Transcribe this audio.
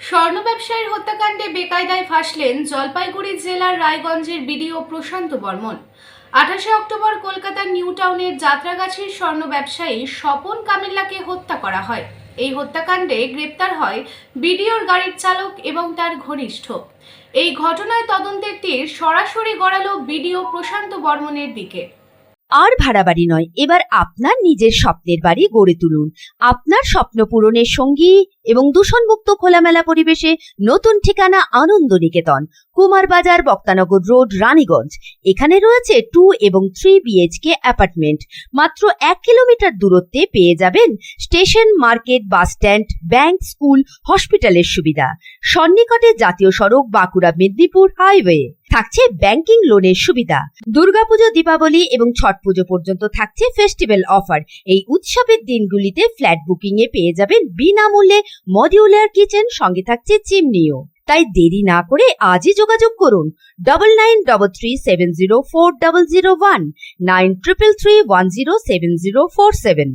স্বর্ণ ব্যবসায়ীর হত্যাকাণ্ডে বেকায়দায় ফাঁসলেন জলপাইগুড়ি জেলার রায়গঞ্জের বিডিও প্রশান্ত বর্মন। 28 অক্টোবর কলকাতার নিউ টাউনের যাত্রাগাছির স্বর্ণ ব্যবসায়ী স্বপন কামিল্লাকে হত্যা করা হয়। এই হত্যাকাণ্ডে গ্রেপ্তার হয় বিডিওর গাড়ির চালক এবং তার ঘনিষ্ঠ। এই ঘটনায় তদন্তের তীর সরাসরি গড়ালো বিডিও প্রশান্ত বর্মনের দিকে। আর ভাড়া বাড়ি নয়, এবার আপনার নিজের স্বপ্নের বাড়ি গড়ে তুলুন। আপনার স্বপ্ন পূরণের সঙ্গী এবং দূষণমুক্ত খোলামেলা পরিবেশে নতুন ঠিকানা আনন্দ নিকেতন, কুমার বাজার, বক্তানগর রোড, রানীগঞ্জ। এখানে রয়েছে 2 এবং 3 BHK অ্যাপার্টমেন্ট। মাত্র 1 কিলোমিটার দূরত্বে পেয়ে যাবেন station, market, bus stand, bank, school, হসপিটালের সুবিধা। সন্নিকটে জাতীয় সড়ক, বাঁকুড়া মেদিনীপুর হাইওয়ে। থাকছে ব্যাংকিং লোনের সুবিধা। দুর্গাপুজো, দীপাবলি এবং ছট পুজো পর্যন্ত থাকছে ফেস্টিভ্যাল অফার। এই উৎসবের দিনগুলিতে ফ্ল্যাট বুকিং এ পেয়ে যাবেন বিনামূল্যে মডিউলার কিচেন, সঙ্গে থাকছে চিমনিও। তাই দেরি না করে আজই যোগাযোগ করুন 9933370401 9333107047।